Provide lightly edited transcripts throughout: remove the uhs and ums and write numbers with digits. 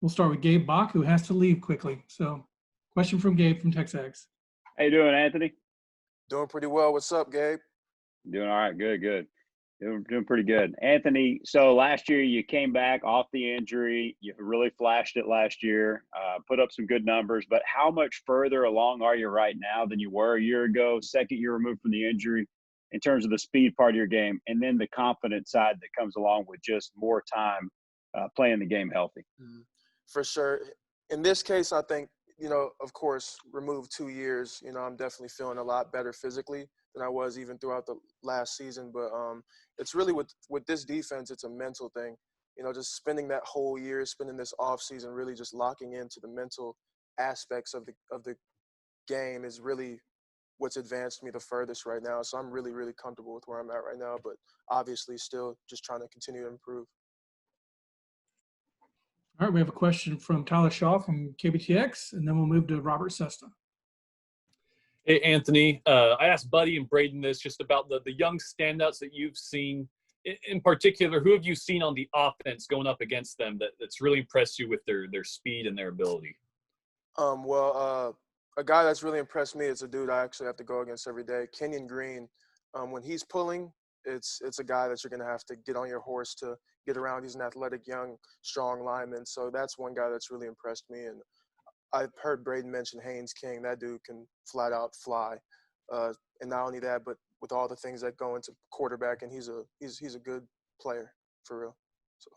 We'll start with Gabe Bach, who has to leave quickly. So, question from Gabe from Texags. How you doing, Anthony? Doing pretty well. What's up, Gabe? Doing all right. Good. Doing pretty good. Anthony, so last year you came back off the injury. You really flashed it last year, put up some good numbers. But how much further along are you right now than you were a year ago, second year removed from the injury, in terms of the speed part of your game, and then the confidence side that comes along with just more time playing the game healthy? For sure. In this case, I think, of course, remove 2 years, I'm definitely feeling a lot better physically than I was even throughout the last season. But it's really with this defense, it's a mental thing. Just spending that whole year, spending this off season, really just locking into the mental aspects of the game is really what's advanced me the furthest right now. So I'm really, really comfortable with where I'm at right now, but obviously still just trying to continue to improve. All right, we have a question from Tyler Shaw from KBTX, and then we'll move to Robert Sesta. Hey, Anthony. I asked Buddy and Braden this just about the young standouts that you've seen. In particular, who have you seen on the offense going up against them that's really impressed you with their speed and their ability? A guy that's really impressed me is a dude I actually have to go against every day, Kenyon Green. When he's pulling, it's a guy that you're going to have to get on your horse to get around. He's an athletic, young, strong lineman. So that's one guy that's really impressed me. And I've heard Braden mention Hines King. That dude can flat out fly. And not only that, but with all the things that go into quarterback, and he's a good player for real. So.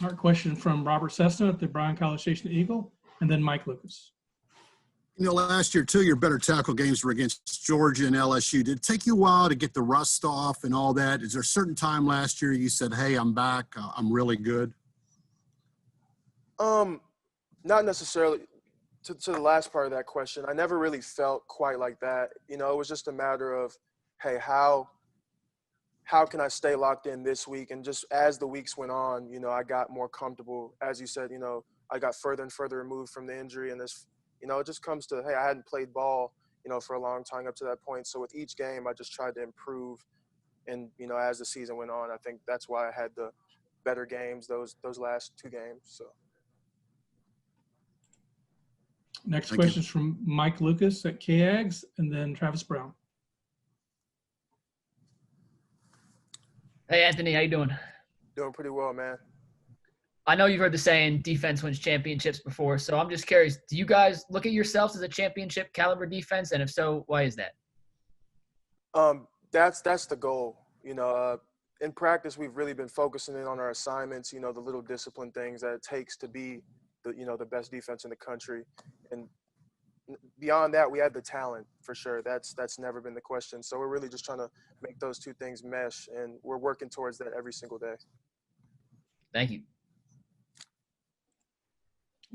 All right, question from Robert Sesta at the Bryan College Station Eagle, and then Mike Lucas. Last year, 2 of your better tackle games were against Georgia and LSU. Did it take you a while to get the rust off and all that? Is there a certain time last year you said, hey, I'm back, I'm really good? Not necessarily. To the last part of that question, I never really felt quite like that. It was just a matter of, hey, how can I stay locked in this week? And just as the weeks went on, I got more comfortable. As you said, I got further and further removed from the injury, and this, it just comes to, hey, I hadn't played ball, for a long time up to that point. So with each game, I just tried to improve. And, as the season went on, I think that's why I had the better games, those last 2 games. So. Next question is from Mike Lucas at KAGS, and then Travis Brown. Hey, Anthony, how you doing? Doing pretty well, man. I know you've heard the saying, defense wins championships before, so I'm just curious, do you guys look at yourselves as a championship caliber defense? And if so, why is that? That's the goal. In practice, we've really been focusing in on our assignments, the little discipline things that it takes to be the best defense in the country. And beyond that, we have the talent for sure. That's never been the question. So we're really just trying to make those 2 things mesh, and we're working towards that every single day. Thank you.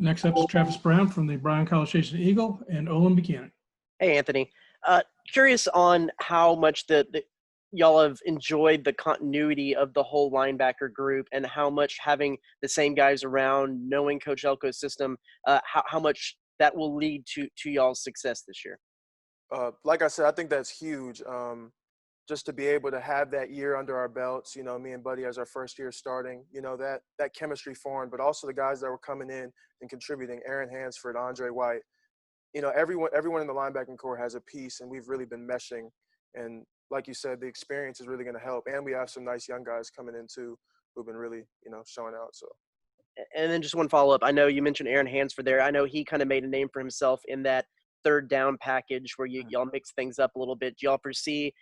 Next up is Travis Brown from the Bryan College Station Eagle, and Olin Buchanan. Hey, Anthony. Curious on how much y'all have enjoyed the continuity of the whole linebacker group, and how much having the same guys around, knowing Coach Elko's system, how much that will lead to y'all's success this year. Like I said, I think that's huge. Just to be able to have that year under our belts, me and Buddy as our first year starting, that chemistry formed, but also the guys that were coming in and contributing, Aaron Hansford, Andre White, everyone in the linebacking core has a piece, and we've really been meshing. And like you said, the experience is really going to help. And we have some nice young guys coming in too, who've been really, showing out. So. And then just one follow-up. I know you mentioned Aaron Hansford there. I know he kind of made a name for himself in that third down package where y'all mix things up a little bit. Do y'all foresee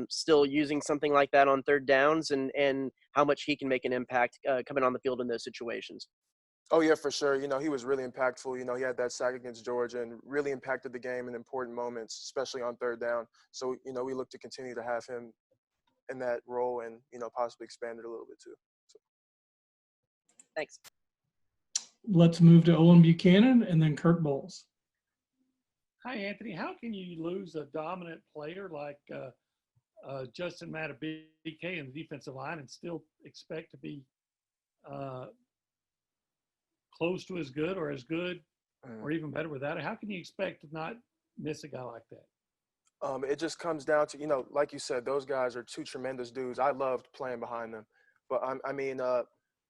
still using something like that on third downs, and how much he can make an impact coming on the field in those situations? Oh, yeah, for sure. He was really impactful. He had that sack against Georgia and really impacted the game in important moments, especially on third down. So, we look to continue to have him in that role and, possibly expand it a little bit too. So. Thanks. Let's move to Olin Buchanan and then Kurt Bowles. Hi, Anthony. How can you lose a dominant player like Justin Matabike in the defensive line and still expect to be close to as good or or even better without it? How can you expect to not miss a guy like that? It just comes down to, like you said, those guys are 2 tremendous dudes. I loved playing behind them. But,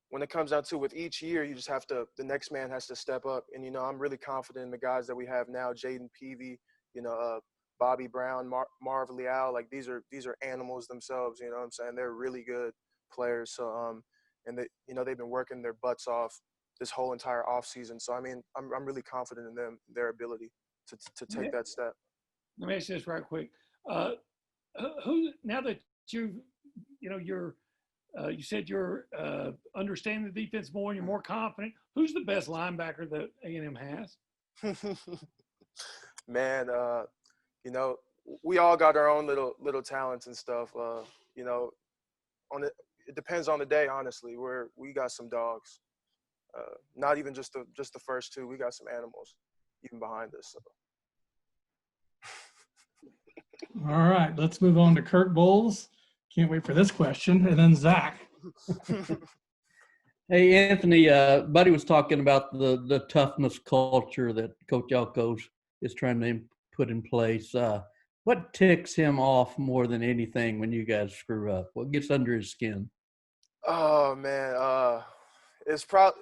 when it comes down to with each year, you just have to, the next man has to step up. And, you know, I'm really confident in the guys that we have now, Jaden Peavy, you know, Bobby Brown, Marv Leal, like these are animals themselves, you know what I'm saying? They're really good players. So, and they, you know, they've been working their butts off this whole entire off season. So, I mean, I'm really confident in them, their ability to take that step. Let me ask you this right quick. Who, now that you said you're understanding the defense more and you're more confident, who's the best linebacker that A&M has? Man, you know, we all got our own little talents and stuff. You know, it depends on the day. Honestly, we got some dogs. Not even just the first two. We got some animals even behind us. So. All right, let's move on to Kirk Bowles. Can't wait for this question. And then Zach. Hey, Anthony, Buddy was talking about the toughness culture that Coach Elko is trying to put in place. What ticks him off more than anything when you guys screw up? What gets under his skin? Oh, man. It's probably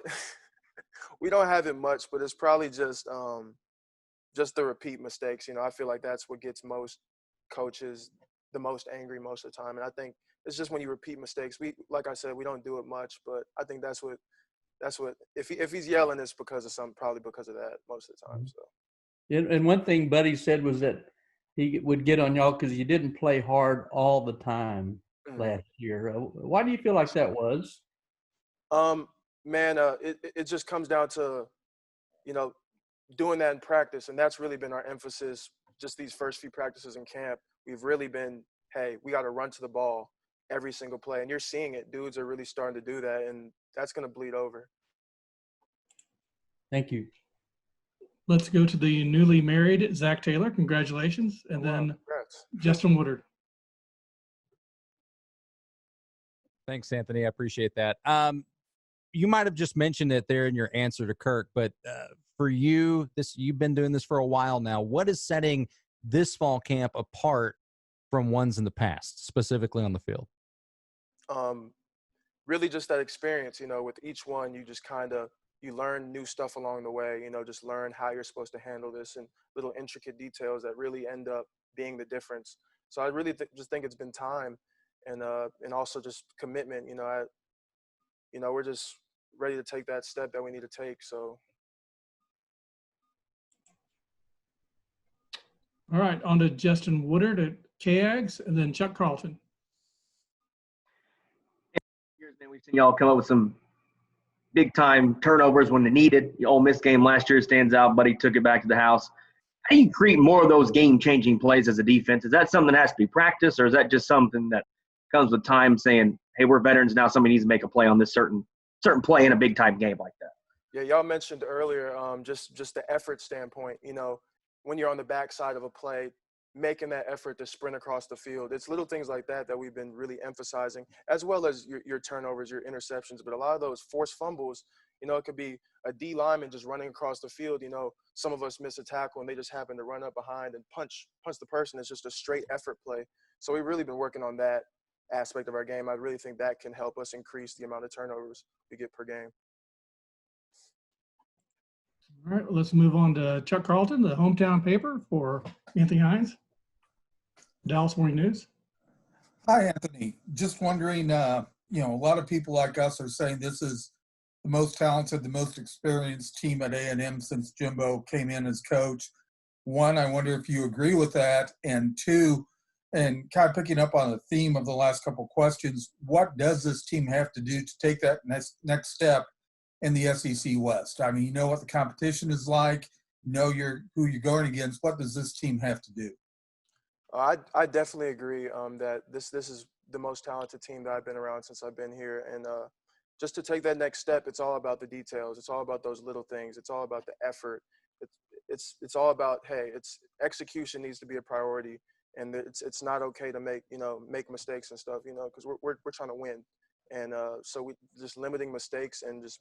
– we don't have it much, but it's probably just the repeat mistakes. You know, I feel like that's what gets most coaches the most angry most of the time. And I think it's just when you repeat mistakes. Like I said, we don't do it much, but I think that's what if he's yelling, it's because of probably because of that most of the time. So. And one thing Buddy said was that he would get on y'all because you didn't play hard all the time last year. Why do you feel like that was? Man, it just comes down to, you know, doing that in practice. And that's really been our emphasis just these first few practices in camp. We've really been, hey, we got to run to the ball every single play. And you're seeing it. Dudes are really starting to do that. And that's going to bleed over. Thank you. Let's go to the newly married Zach Taylor. Congratulations. And then congrats. Justin Woodard. Thanks, Anthony. I appreciate that. You might have just mentioned it there in your answer to Kirk, but for you, you've been doing this for a while now. What is setting this fall camp apart from ones in the past, specifically on the field? Really just that experience, you know, with each one, you just you learn new stuff along the way, you know, just learn how you're supposed to handle this and little intricate details that really end up being the difference. So I really just think it's been time and also just commitment, you know, we're just ready to take that step that we need to take. So. All right, on to Justin Woodard at KAGS and then Chuck Carlton. We've seen y'all come up with some big-time turnovers when they needed. The Ole Miss game last year stands out. Buddy took it back to the house. How do you create more of those game-changing plays as a defense? Is that something that has to be practiced, or is that just something that comes with time saying, hey, we're veterans now, somebody needs to make a play on this certain play in a big-time game like that? Yeah, y'all mentioned earlier just the effort standpoint, you know, when you're on the backside of a play, making that effort to sprint across the field. It's little things like that we've been really emphasizing, as well as your turnovers, your interceptions. But a lot of those forced fumbles, you know, it could be a D lineman just running across the field. You know, some of us miss a tackle and they just happen to run up behind and punch the person. It's just a straight effort play. So we've really been working on that aspect of our game. I really think that can help us increase the amount of turnovers we get per game. All right, let's move on to Chuck Carlton, the hometown paper for Anthony Hines, Dallas Morning News. Hi, Anthony. Just wondering, you know, a lot of people like us are saying this is the most talented, the most experienced team at A&M since Jimbo came in as coach. One, I wonder if you agree with that. And two, and kind of picking up on the theme of the last couple questions, what does this team have to do to take that next step in the SEC West? I mean, you know what the competition is like, you know who you're going against. What does this team have to do? I definitely agree that this is the most talented team that I've been around since I've been here. And just to take that next step, it's all about the details. It's all about those little things. It's all about the effort. It's all about, hey, execution needs to be a priority. And it's not okay to make mistakes and stuff, you know, because we're trying to win. And so we just limiting mistakes and just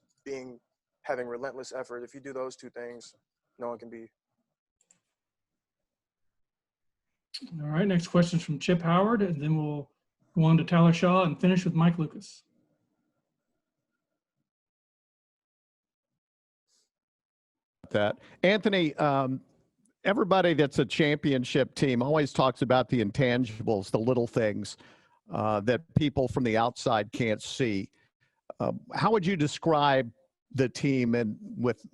having relentless effort. If you do those two things, no one can be. All right, next question is from Chip Howard, and then we'll go on to Tyler Shaw and finish with Mike Lucas. that. Anthony, everybody that's a championship team always talks about the intangibles, the little things that people from the outside can't see. How would you describe the team and with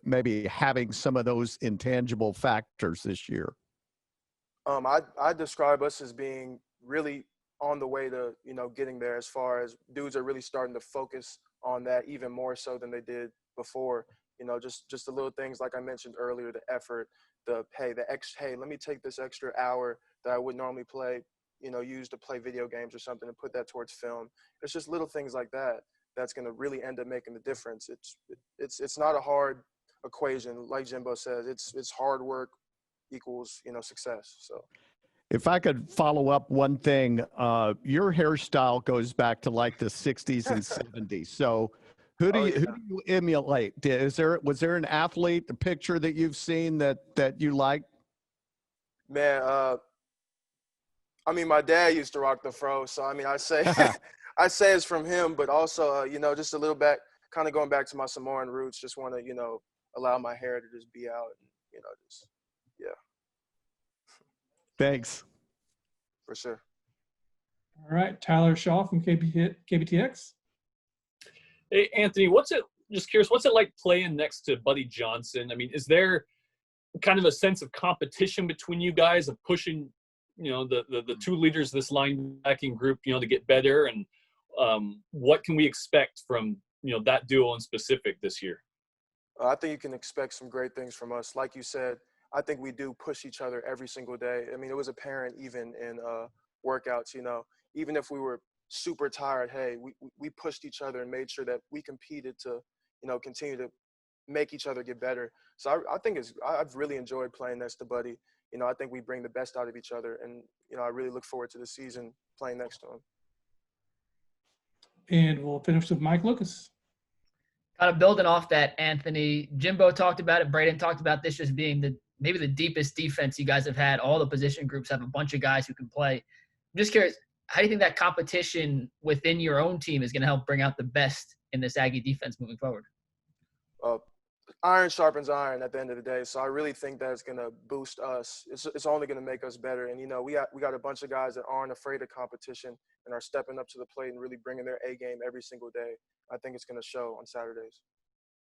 maybe having some of those intangible factors this year? I describe us as being really on the way to, getting there, as far as dudes are really starting to focus on that even more so than they did before. Just the little things like I mentioned earlier, the effort, hey, let me take this extra hour that I would normally play, use to play video games or something and put that towards film. It's just little things like that that's going to really end up making the difference. It's not a hard equation. Like Jimbo says, it's hard work equals, success. So. If I could follow up one thing, your hairstyle goes back to like the 60s and 70s. So who do you emulate? Was there an athlete, a picture that you've seen that you like? Man, my dad used to rock the fro, so I say I say it's from him, but also just a little back, kind of going back to my Samoan roots. Just want to allow my hair to just be out, and just yeah. Thanks. For sure. All right, Tyler Shaw from KBTX. Hey, Anthony, just curious, what's it like playing next to Buddy Johnson? Is there kind of a sense of competition between you guys of pushing, the two leaders of this linebacking group, to get better? And what can we expect from, that duo in specific this year? I think you can expect some great things from us. Like you said, I think we do push each other every single day. It was apparent even in workouts, even if we were super tired, hey, we pushed each other and made sure that we competed to, continue to make each other get better. So I think I've really enjoyed playing next to Buddy. I think we bring the best out of each other, and, I really look forward to the season playing next to him. And we'll finish with Mike Lucas. Kind of building off that, Anthony, Jimbo talked about it. Braden talked about this just being maybe the deepest defense you guys have had. All the position groups have a bunch of guys who can play. I'm just curious, how do you think that competition within your own team is going to help bring out the best in this Aggie defense moving forward? Iron sharpens iron at the end of the day. So I really think that it's going to boost us. It's only going to make us better. And, we got a bunch of guys that aren't afraid of competition and are stepping up to the plate and really bringing their A game every single day. I think it's going to show on Saturdays.